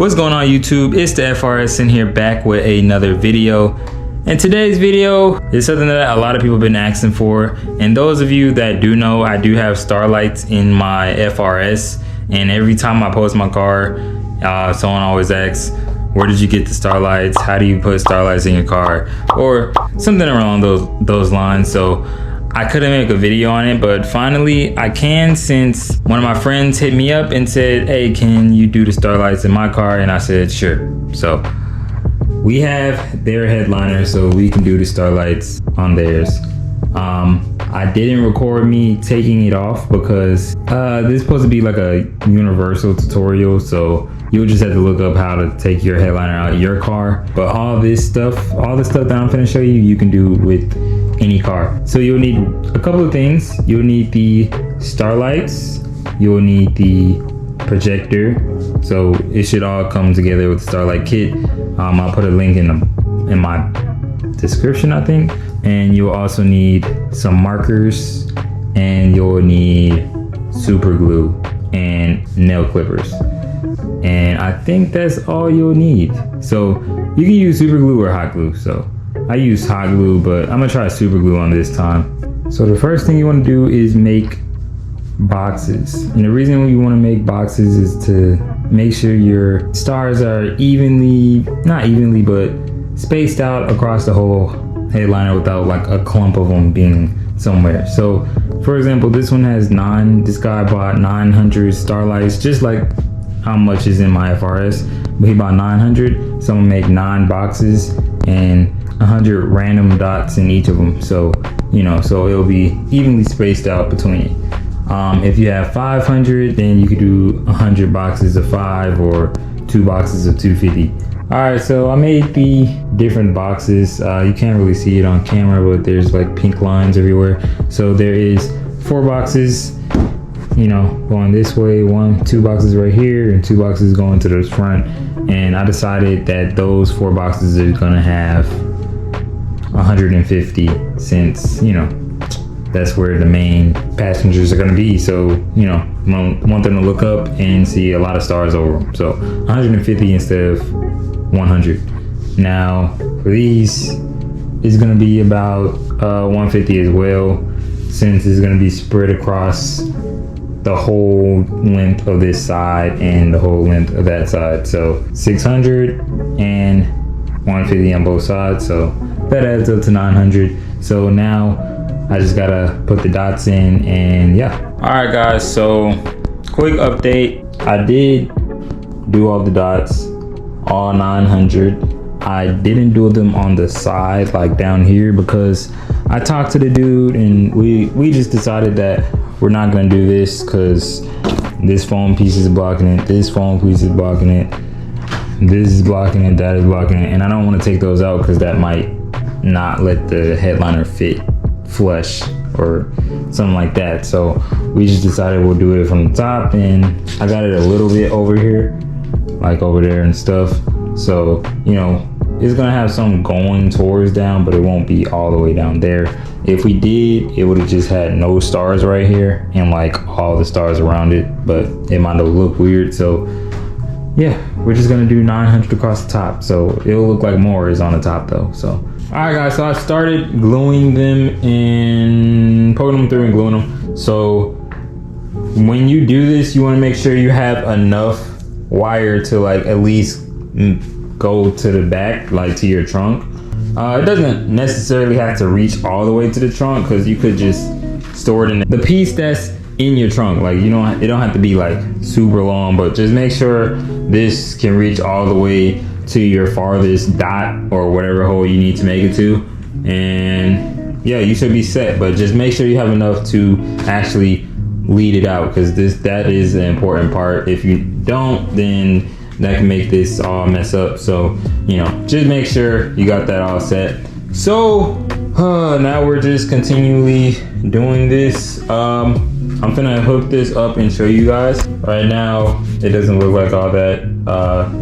What's going on YouTube? It's the FRS in here back with another video. And today's video is something that a lot of people have been asking for. And those of you that do know, I do have starlights in my FRS. And every time I post my car, someone always asks, where did you get the starlights? How do you put starlights in your car? Or something around those lines. So I couldn't make a video on it, but finally I can, since one of my friends hit me up and said, hey, can you do the starlights in my car? And I said, sure. So we have their headliner, so we can do the starlights on theirs. I didn't record me taking it off because this is supposed to be like a universal tutorial, so you'll just have to look up how to take your headliner out of your car. But all the stuff that I'm gonna show you, you can do with any car. So you'll need a couple of things. You'll need the starlights, you'll need the projector, so it should all come together with the starlight kit. I'll put a link in my description, I think. And you'll also need some markers, and you'll need super glue and nail clippers. And I think that's all you'll need. So you can use super glue or hot glue. So I use hot glue, but I'm gonna try super glue on this time. So the first thing you want to do is make boxes. And the reason you want to make boxes is to make sure your stars are not evenly, but spaced out across the whole headliner without like a clump of them being somewhere. So for example, this one has this guy bought 900 starlights, just like how much is in my FRS, but he bought 900. So I'm gonna make 9 boxes and 100 random dots in each of them. So, so it'll be evenly spaced out between it. If you have 500, then you could do 100 boxes of 5 or 2 boxes of 250. All right, so I made the different boxes. You can't really see it on camera, but there's like pink lines everywhere. So there is 4 boxes, going this way, 2 boxes right here, and 2 boxes going to the front. And I decided that those 4 boxes are gonna have 150, since, that's where the main passengers are gonna be. So, want them to look up and see a lot of stars over them. So 150 instead of 100. Now for these, it's gonna be about 150 as well, since it's gonna be spread across the whole length of this side and the whole length of that side. So 600 and 150 on both sides. So that adds up to 900. So now I just gotta put the dots in, and yeah. All right guys, so quick update. I did do all the dots, all 900. I didn't do them on the side, like down here, because I talked to the dude and we just decided that we're not gonna do this because this foam piece is blocking it, this foam piece is blocking it, this is blocking it, that is blocking it, and I don't want to take those out because that might not let the headliner fit flush or something like that. So we just decided we'll do it from the top, and I got it a little bit over here, like over there and stuff. So it's gonna have some going towards down, but it won't be all the way down there. If we did, it would have just had no stars right here and like all the stars around it, but it might have looked weird. So yeah, we're just gonna do 900 across the top, so it'll look like more is on the top though. So all right guys, so I started gluing them and poking them through and gluing them. So when you do this, you want to make sure you have enough wire to like at least go to the back, like to your trunk. It doesn't necessarily have to reach all the way to the trunk, because you could just store it in the piece that's in your trunk. Like it don't have to be like super long, but just make sure this can reach all the way to your farthest dot or whatever hole you need to make it to, and yeah, you should be set. But just make sure you have enough to actually lead it out, because that is the important part. If you don't, then that can make this all mess up. So just make sure you got that all set. So now we're just continually doing this. I'm gonna hook this up and show you guys. Right now it doesn't look like all that.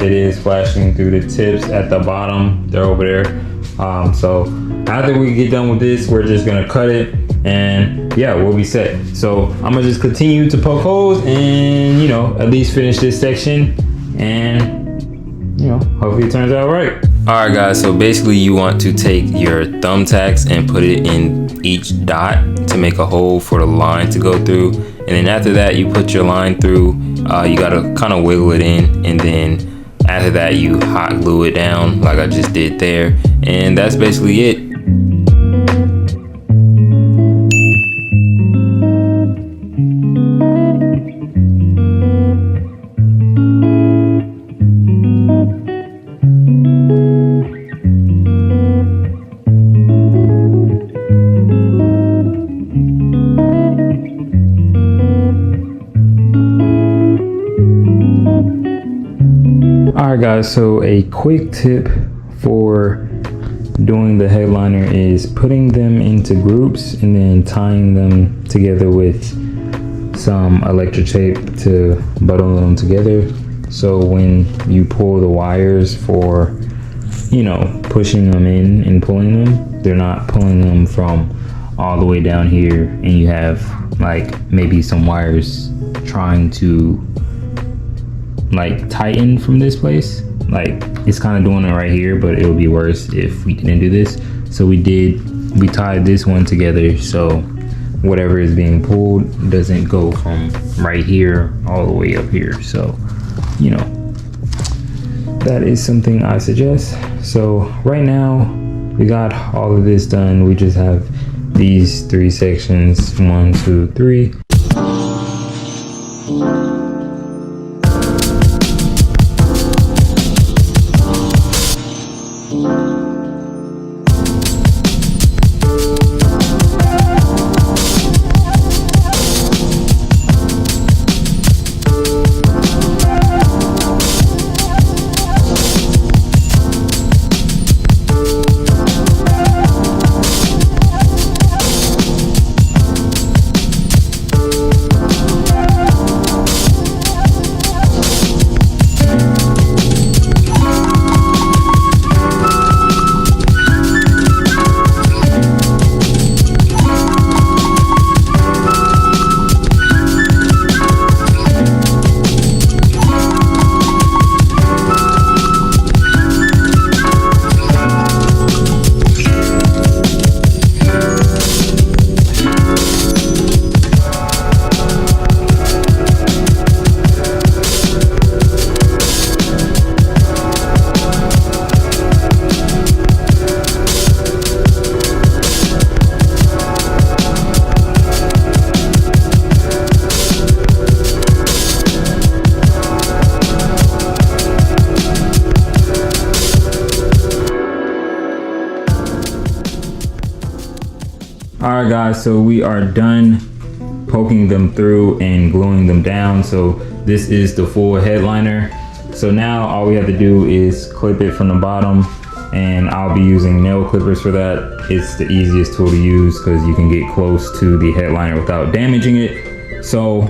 It is flashing through the tips at the bottom, they're over there. So after we get done with this, we're just gonna cut it, and yeah, we'll be set. So I'm gonna just continue to poke holes and at least finish this section, and hopefully it turns out right. Alright guys, so basically you want to take your thumbtacks and put it in each dot to make a hole for the line to go through. And then after that, you put your line through. You gotta kind of wiggle it in, and then after that you hot glue it down like I just did there. And that's basically it. Alright guys, so a quick tip for doing the headliner is putting them into groups and then tying them together with some electric tape to bundle them together. So when you pull the wires for, pushing them in and pulling them, they're not pulling them from all the way down here, and you have like maybe some wires trying to like tighten from this place. Like it's kind of doing it right here, but it would be worse if we didn't do this. So we tied this one together so whatever is being pulled doesn't go from right here all the way up here. So that is something I suggest. So right now we got all of this done. We just have these 3 sections, 1, 2, 3. Alright guys, so we are done poking them through and gluing them down. So this is the full headliner. So now all we have to do is clip it from the bottom, and I'll be using nail clippers for that. It's the easiest tool to use because you can get close to the headliner without damaging it. So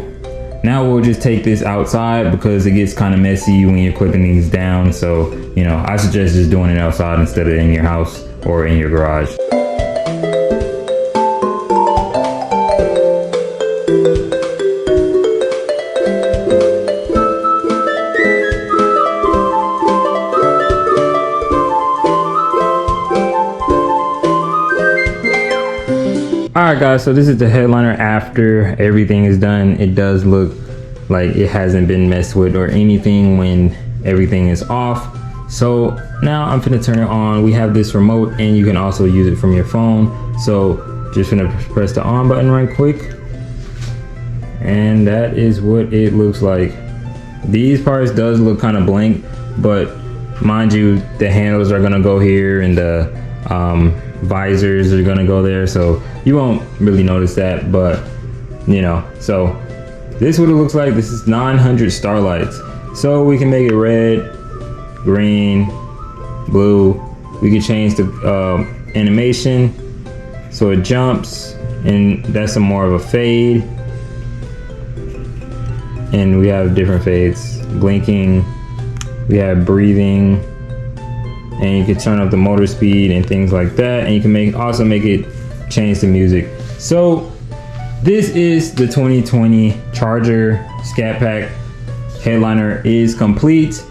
now we'll just take this outside because it gets kind of messy when you're clipping these down. So I suggest just doing it outside instead of in your house or in your garage. Alright guys, so this is the headliner after everything is done. It does look like it hasn't been messed with or anything when everything is off. So now I'm gonna turn it on. We have this remote and you can also use it from your phone. So just gonna press the on button right quick. And that is what it looks like. These parts does look kind of blank, but mind you, the handles are gonna go here and the visors are gonna go there, so you won't really notice that, but so this is what it looks like. This is 900 starlights, so we can make it red, green, blue. We can change the animation so it jumps, and that's a more of a fade, and we have different fades, blinking, we have breathing, and you can turn up the motor speed and things like that, and you can also make it change the music. So this is the 2020 Charger Scat Pack headliner is complete.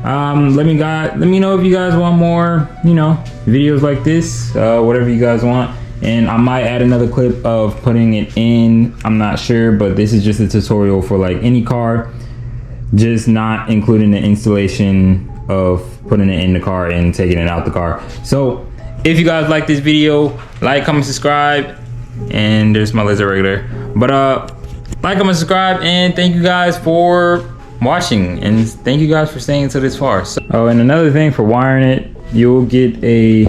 Let me know if you guys want more, you know, videos like this, whatever you guys want. And I might add another clip of putting it in, I'm not sure, but this is just a tutorial for like any car, just not including the installation of putting it in the car and taking it out the car. So if you guys like this video, like, comment, subscribe, and there's my laser regulator. But like, comment, subscribe, and thank you guys for watching, and thank you guys for staying until this far. So, oh, and another thing, for wiring it, you'll get a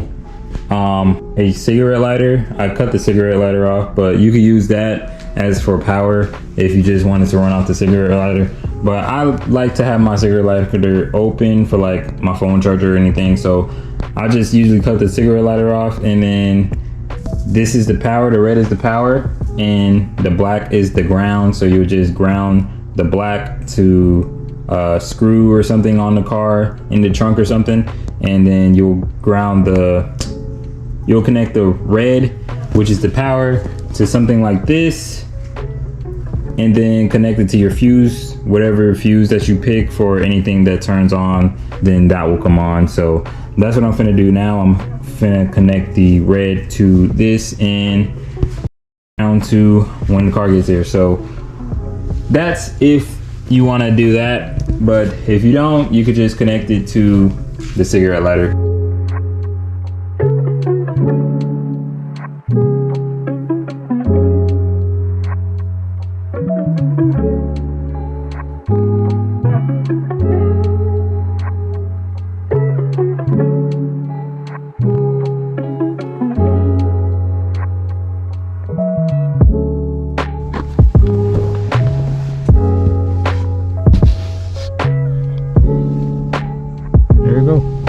cigarette lighter. I cut the cigarette lighter off, but you could use that as for power if you just wanted to run off the cigarette lighter. But I like to have my cigarette lighter open for like my phone charger or anything, so I just usually cut the cigarette lighter off, and then this is the power. The red is the power, and the black is the ground. So you just ground the black to a screw or something on the car, in the trunk or something, and then you'll connect the red, which is the power, to something like this, and then connect it to your fuse, whatever fuse that you pick for anything that turns on, then that will come on. So that's what I'm finna do now. I'm finna connect the red to this and down to when the car gets there. So that's if you want to do that, but if you don't, you could just connect it to the cigarette lighter. There we go.